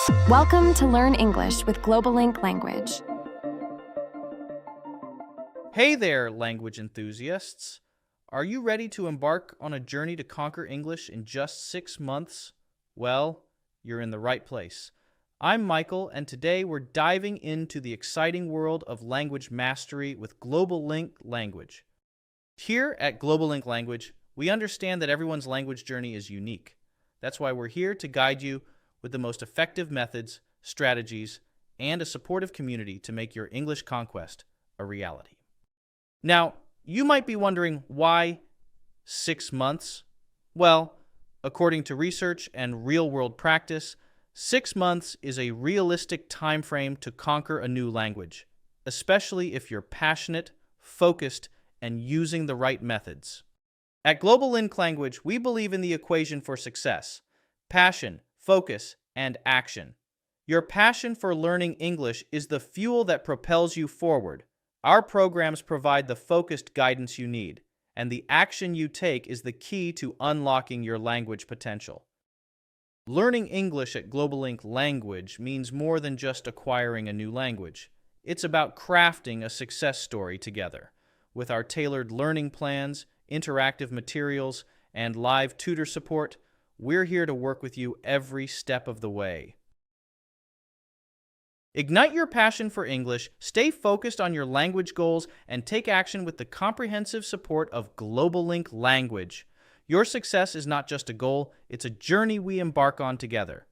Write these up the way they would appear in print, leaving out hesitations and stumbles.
Welcome to Learn English with GlobalLink Language. Hey there, language enthusiasts! Are you ready to embark on a journey to conquer English in just 6 months? Well, you're in the right place. I'm Michael, and today we're diving into the exciting world of language mastery with GlobalLink Language. Here at GlobalLink Language, we understand that everyone's language journey is unique. That's why we're here to guide you with the most effective methods, strategies, and a supportive community to make your English conquest a reality. Now, you might be wondering why 6 months? Well, according to research and real-world practice, 6 months is a realistic time frame to conquer a new language, especially if you're passionate, focused, and using the right methods. At GlobalLink Language, we believe in the equation for success: passion, focus, and action. Your passion for learning English is the fuel that propels you forward. Our programs provide the focused guidance you need, and the action you take is the key to unlocking your language potential. Learning English at GlobalLink Language means more than just acquiring a new language. It's about crafting a success story together. With our tailored learning plans, interactive materials, and live tutor support, we're here to work with you every step of the way. Ignite your passion for English, stay focused on your language goals, and take action with the comprehensive support of GlobalLink Language. Your success is not just a goal, it's a journey we embark on together.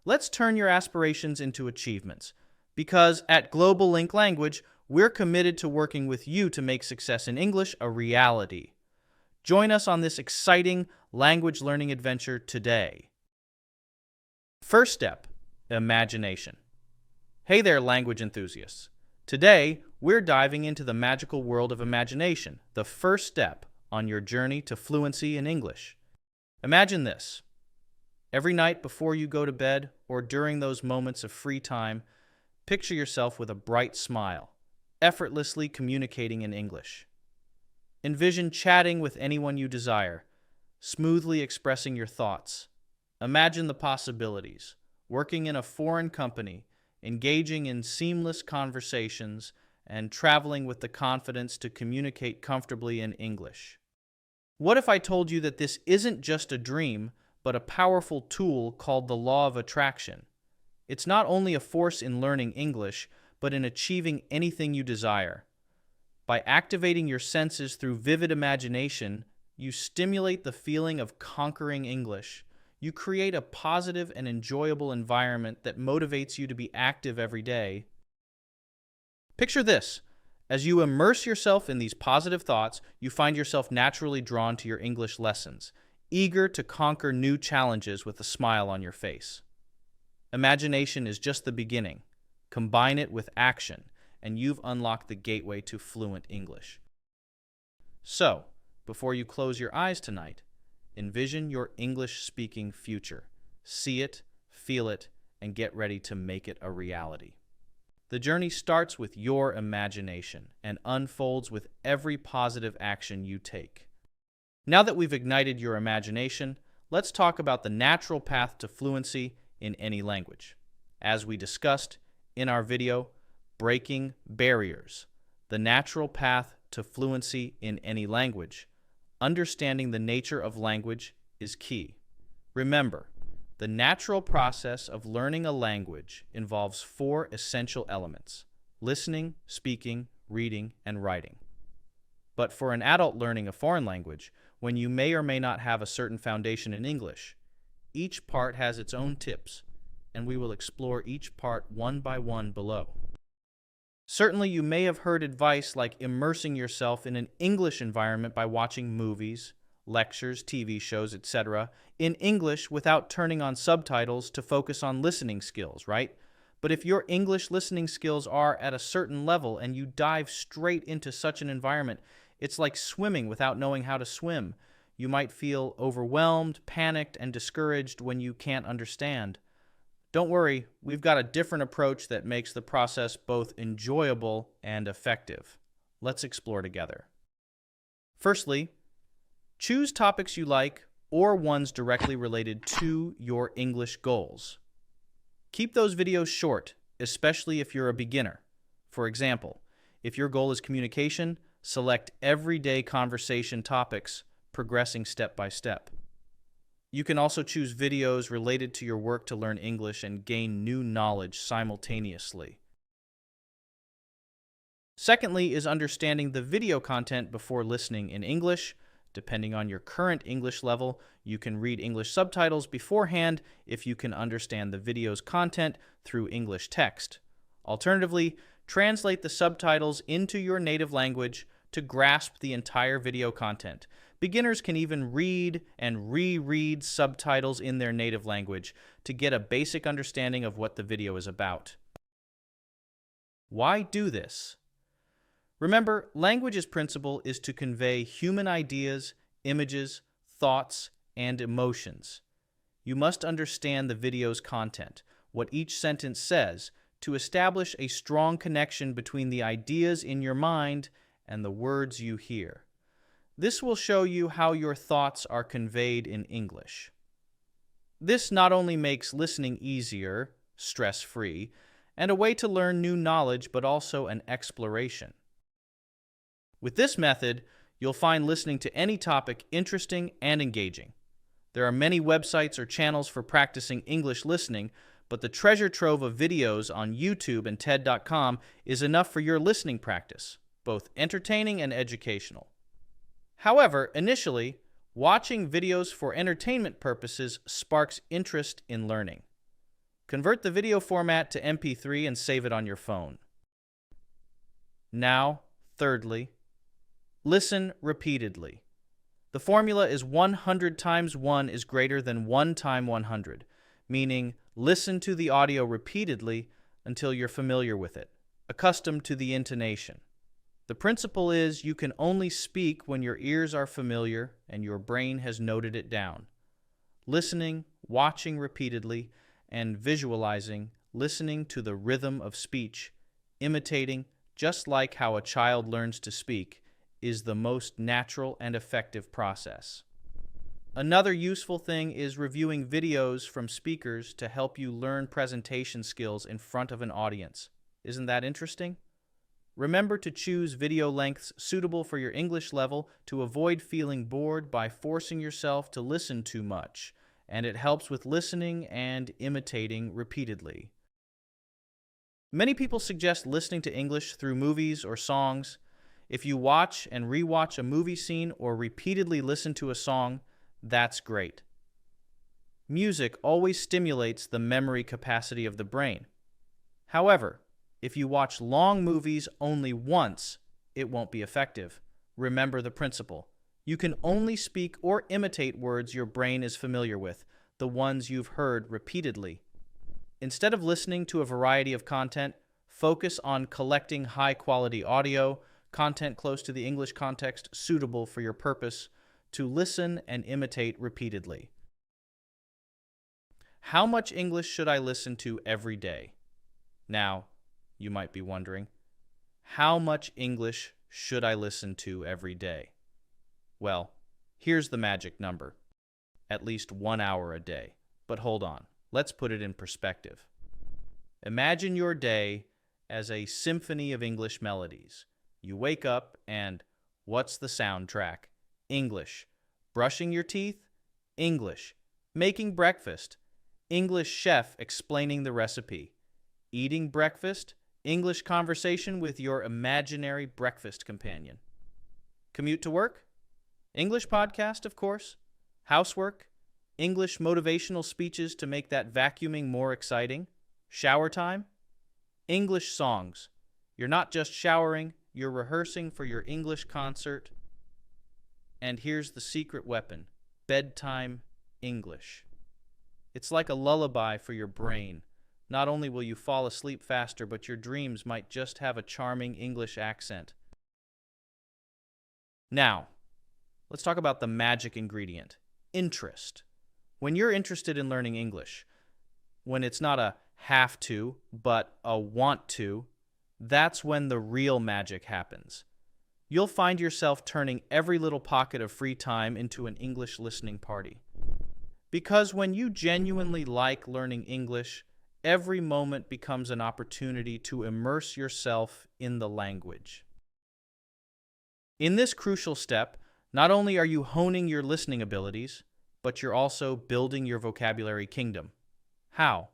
Let's turn your aspirations into achievements, because at GlobalLink Language, we're committed to working with you to make success in English a reality. Join us on this exciting language learning adventure today. First step, imagination. Hey there, language enthusiasts. Today, we're diving into the magical world of imagination, the first step on your journey to fluency in English. Imagine this. Every night before you go to bed or during those moments of free time, picture yourself with a bright smile, effortlessly communicating in English. Envision chatting with anyone you desire, smoothly expressing your thoughts. Imagine the possibilities, working in a foreign company, engaging in seamless conversations, and traveling with the confidence to communicate comfortably in English. What if I told you that this isn't just a dream, but a powerful tool called the law of attraction? It's not only a force in learning English, but in achieving anything you desire. By activating your senses through vivid imagination, you stimulate the feeling of conquering English. You create a positive and enjoyable environment that motivates you to be active every day. Picture this. As you immerse yourself in these positive thoughts, you find yourself naturally drawn to your English lessons, eager to conquer new challenges with a smile on your face. Imagination is just the beginning. Combine it with action, and you've unlocked the gateway to fluent English. So, before you close your eyes tonight, envision your English-speaking future. See it, feel it, and get ready to make it a reality. The journey starts with your imagination and unfolds with every positive action you take. Now that we've ignited your imagination, let's talk about the natural path to fluency in any language. As we discussed in our video, Breaking Barriers, the natural path to fluency in any language. Understanding the nature of language is key. Remember, the natural process of learning a language involves 4 essential elements: listening, speaking, reading, and writing. But for an adult learning a foreign language, when you may or may not have a certain foundation in English, each part has its own tips, and we will explore each part one by one below. Certainly, you may have heard advice like immersing yourself in an English environment by watching movies, lectures, TV shows, etc. in English without turning on subtitles to focus on listening skills, right? But if your English listening skills are at a certain level and you dive straight into such an environment, it's like swimming without knowing how to swim. You might feel overwhelmed, panicked, and discouraged when you can't understand. Don't worry, we've got a different approach that makes the process both enjoyable and effective. Let's explore together. Firstly, choose topics you like or ones directly related to your English goals. Keep those videos short, especially if you're a beginner. For example, if your goal is communication, select everyday conversation topics, progressing step by step. You can also choose videos related to your work to learn English and gain new knowledge simultaneously. Secondly is understanding the video content before listening in English. Depending on your current English level, you can read English subtitles beforehand if you can understand the video's content through English text. Alternatively, translate the subtitles into your native language to grasp the entire video content. Beginners can even read and reread subtitles in their native language to get a basic understanding of what the video is about. Why do this? Remember, language's principle is to convey human ideas, images, thoughts, and emotions. You must understand the video's content, what each sentence says, to establish a strong connection between the ideas in your mind and the words you hear. This will show you how your thoughts are conveyed in English. This not only makes listening easier, stress-free, and a way to learn new knowledge, but also an exploration. With this method, you'll find listening to any topic interesting and engaging. There are many websites or channels for practicing English listening, but the treasure trove of videos on YouTube and TED.com is enough for your listening practice, both entertaining and educational. However, initially, watching videos for entertainment purposes sparks interest in learning. Convert the video format to MP3 and save it on your phone. Now, thirdly, listen repeatedly. The formula is 100 times 1 is greater than 1 time 100, meaning listen to the audio repeatedly until you're familiar with it, accustomed to the intonation. The principle is you can only speak when your ears are familiar and your brain has noted it down. Listening, watching repeatedly, and visualizing, listening to the rhythm of speech, imitating, just like how a child learns to speak, is the most natural and effective process. Another useful thing is reviewing videos from speakers to help you learn presentation skills in front of an audience. Isn't that interesting? Remember to choose video lengths suitable for your English level to avoid feeling bored by forcing yourself to listen too much, and it helps with listening and imitating repeatedly. Many people suggest listening to English through movies or songs. If you watch and rewatch a movie scene or repeatedly listen to a song, that's great. Music always stimulates the memory capacity of the brain. However, if you watch long movies only once, it won't be effective. Remember the principle. You can only speak or imitate words your brain is familiar with, the ones you've heard repeatedly. Instead of listening to a variety of content, focus on collecting high-quality audio, content close to the English context suitable for your purpose, to listen and imitate repeatedly. How much English should I listen to every day? Now, you might be wondering, how much English should I listen to every day? Well, here's the magic number. At least 1 hour a day. But hold on, let's put it in perspective. Imagine your day as a symphony of English melodies. You wake up and what's the soundtrack? English. Brushing your teeth? English. Making breakfast? English chef explaining the recipe. Eating breakfast? English conversation with your imaginary breakfast companion. Commute to work? English podcast, of course. Housework? English motivational speeches to make that vacuuming more exciting. Shower time? English songs. You're not just showering, you're rehearsing for your English concert. And here's the secret weapon, bedtime English. It's like a lullaby for your brain. Not only will you fall asleep faster, but your dreams might just have a charming English accent. Now, let's talk about the magic ingredient, interest. When you're interested in learning English, when it's not a have to, but a want to, that's when the real magic happens. You'll find yourself turning every little pocket of free time into an English listening party. Because when you genuinely like learning English, every moment becomes an opportunity to immerse yourself in the language. In this crucial step, not only are you honing your listening abilities, but you're also building your vocabulary kingdom. How?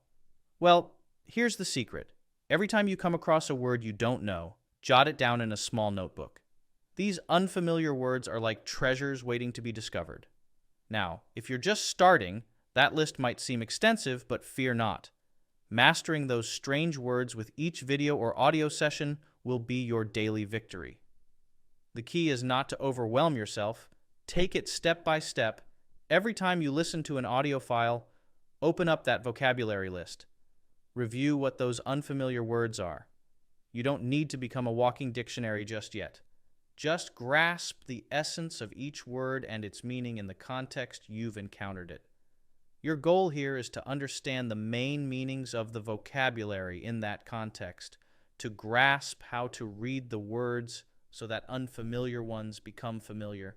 Well, here's the secret. Every time you come across a word you don't know, jot it down in a small notebook. These unfamiliar words are like treasures waiting to be discovered. Now, if you're just starting, that list might seem extensive, but fear not. Mastering those strange words with each video or audio session will be your daily victory. The key is not to overwhelm yourself. Take it step by step. Every time you listen to an audio file, open up that vocabulary list. Review what those unfamiliar words are. You don't need to become a walking dictionary just yet. Just grasp the essence of each word and its meaning in the context you've encountered it. Your goal here is to understand the main meanings of the vocabulary in that context, to grasp how to read the words so that unfamiliar ones become familiar.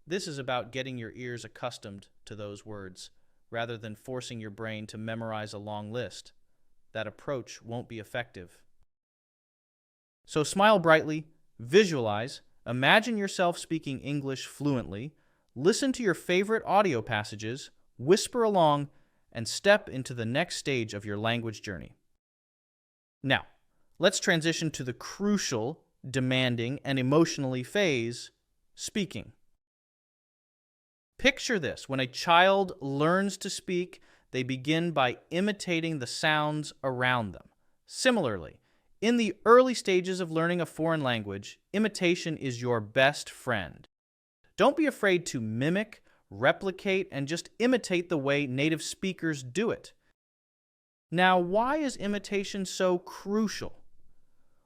This is about getting your ears accustomed to those words, rather than forcing your brain to memorize a long list. That approach won't be effective. So smile brightly, visualize, imagine yourself speaking English fluently, listen to your favorite audio passages, whisper along, and step into the next stage of your language journey. Now, let's transition to the crucial, demanding, and emotionally phase, speaking. Picture this. When a child learns to speak, they begin by imitating the sounds around them. Similarly, in the early stages of learning a foreign language, imitation is your best friend. Don't be afraid to mimic, replicate, and just imitate the way native speakers do it. Now, why is imitation so crucial?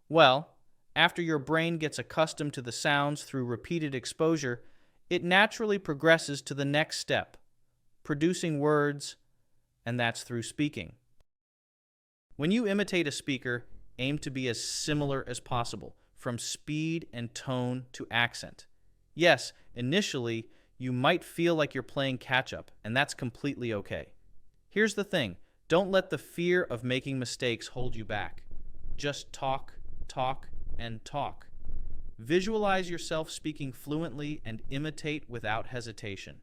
Well, after your brain gets accustomed to the sounds through repeated exposure, it naturally progresses to the next step, producing words, and that's through speaking. When you imitate a speaker, aim to be as similar as possible, from speed and tone to accent. Yes, initially, you might feel like you're playing catch-up, and that's completely okay. Here's the thing. Don't let the fear of making mistakes hold you back. Just talk, talk, and talk. Visualize yourself speaking fluently and imitate without hesitation.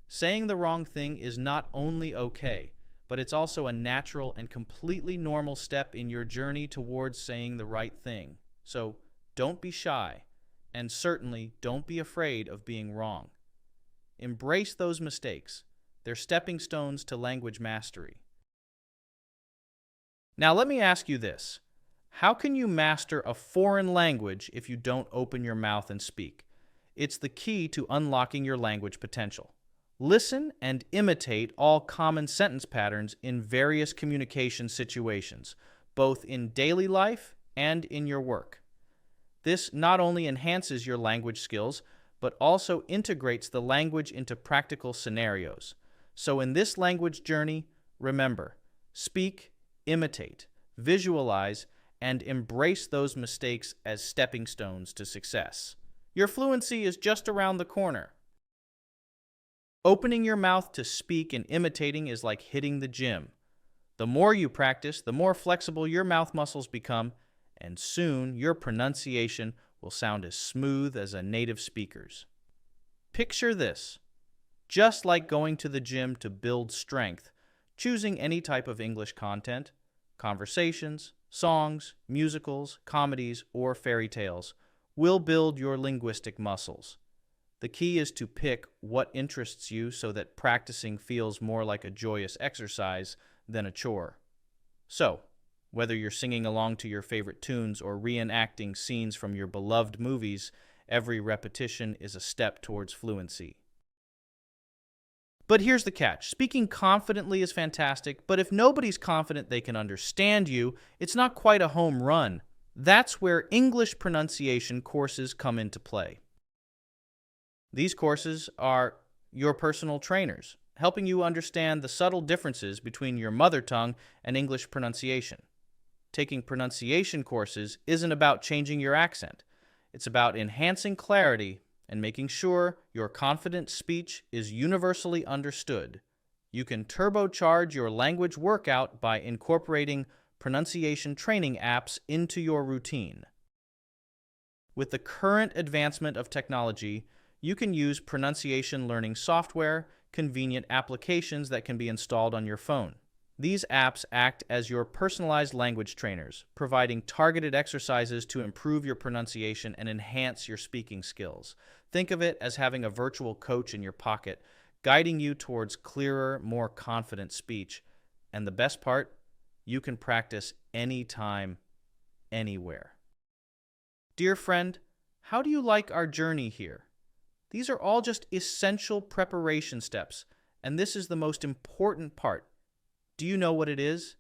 Saying the wrong thing is not only okay, but it's also a natural and completely normal step in your journey towards saying the right thing. So don't be shy, and certainly don't be afraid of being wrong. Embrace those mistakes. They're stepping stones to language mastery. Now let me ask you this. How can you master a foreign language if you don't open your mouth and speak? It's the key to unlocking your language potential. Listen and imitate all common sentence patterns in various communication situations, both in daily life and in your work. This not only enhances your language skills, but also integrates the language into practical scenarios. So in this language journey, remember, speak, imitate, visualize, and embrace those mistakes as stepping stones to success. Your fluency is just around the corner. Opening your mouth to speak and imitating is like hitting the gym. The more you practice, the more flexible your mouth muscles become, and soon your pronunciation will sound as smooth as a native speaker's. Picture this. Just like going to the gym to build strength, choosing any type of English content, conversations, songs, musicals, comedies, or fairy tales will build your linguistic muscles. The key is to pick what interests you so that practicing feels more like a joyous exercise than a chore. So, whether you're singing along to your favorite tunes or reenacting scenes from your beloved movies, every repetition is a step towards fluency. But here's the catch. Speaking confidently is fantastic, but if nobody's confident they can understand you, it's not quite a home run. That's where English pronunciation courses come into play. These courses are your personal trainers, helping you understand the subtle differences between your mother tongue and English pronunciation. Taking pronunciation courses isn't about changing your accent. It's about enhancing clarity and making sure your confident speech is universally understood. You can turbocharge your language workout by incorporating pronunciation training apps into your routine. With the current advancement of technology, you can use pronunciation learning software, convenient applications that can be installed on your phone. These apps act as your personalized language trainers, providing targeted exercises to improve your pronunciation and enhance your speaking skills. Think of it as having a virtual coach in your pocket, guiding you towards clearer, more confident speech. And the best part, you can practice anytime, anywhere. Dear friend, how do you like our journey here? These are all just essential preparation steps, and this is the most important part. Do you know what it is?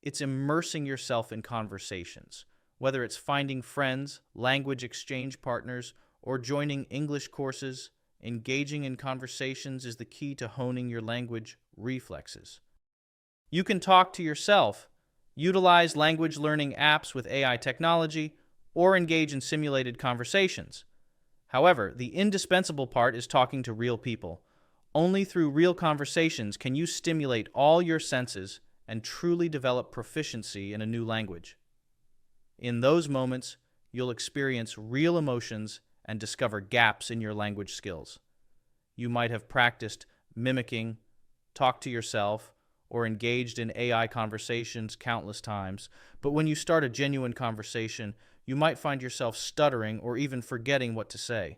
It's immersing yourself in conversations. Whether it's finding friends, language exchange partners, or joining English courses, engaging in conversations is the key to honing your language reflexes. You can talk to yourself, utilize language learning apps with AI technology, or engage in simulated conversations. However, the indispensable part is talking to real people. Only through real conversations can you stimulate all your senses and truly develop proficiency in a new language. In those moments, you'll experience real emotions and discover gaps in your language skills. You might have practiced mimicking, talked to yourself, or engaged in AI conversations countless times, but when you start a genuine conversation, you might find yourself stuttering or even forgetting what to say.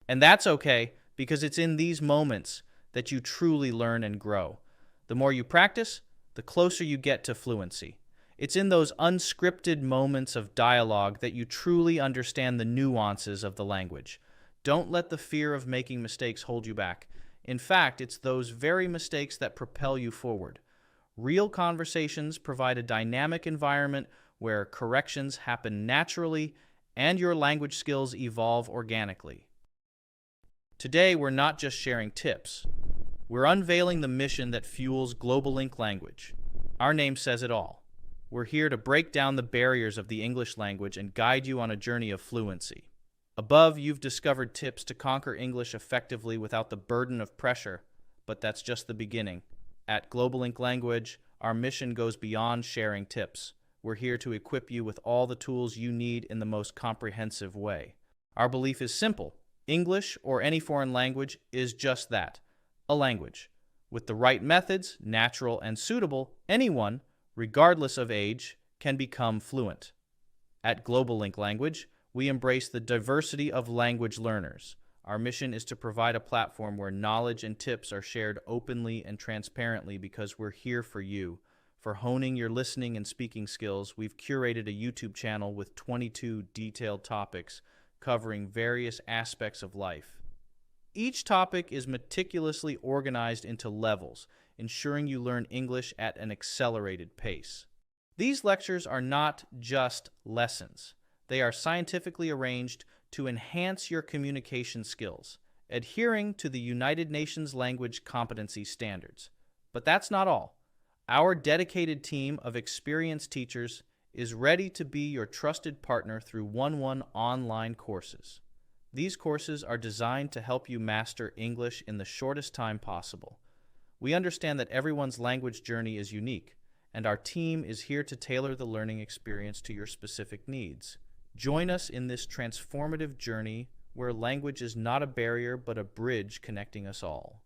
And that's okay, because it's in these moments that you truly learn and grow. The more you practice, the closer you get to fluency. It's in those unscripted moments of dialogue that you truly understand the nuances of the language. Don't let the fear of making mistakes hold you back. In fact, it's those very mistakes that propel you forward. Real conversations provide a dynamic environment where corrections happen naturally and your language skills evolve organically. Today, we're not just sharing tips. We're unveiling the mission that fuels GLobalLink Language. Our name says it all. We're here to break down the barriers of the English language and guide you on a journey of fluency. Above, you've discovered tips to conquer English effectively without the burden of pressure, but that's just the beginning. At GLobalLink Language, our mission goes beyond sharing tips. We're here to equip you with all the tools you need in the most comprehensive way. Our belief is simple. English, or any foreign language, is just that, a language. With the right methods, natural and suitable, anyone, regardless of age, can become fluent. At GLobalLink Language, we embrace the diversity of language learners. Our mission is to provide a platform where knowledge and tips are shared openly and transparently because we're here for you. For honing your listening and speaking skills, we've curated a YouTube channel with 22 detailed topics covering various aspects of life. Each topic is meticulously organized into levels, ensuring you learn English at an accelerated pace. These lectures are not just lessons. They are scientifically arranged to enhance your communication skills, adhering to the United Nations Language Competency Standards. But that's not all. Our dedicated team of experienced teachers is ready to be your trusted partner through 1-1 online courses. These courses are designed to help you master English in the shortest time possible. We understand that everyone's language journey is unique, and our team is here to tailor the learning experience to your specific needs. Join us in this transformative journey where language is not a barrier but a bridge connecting us all.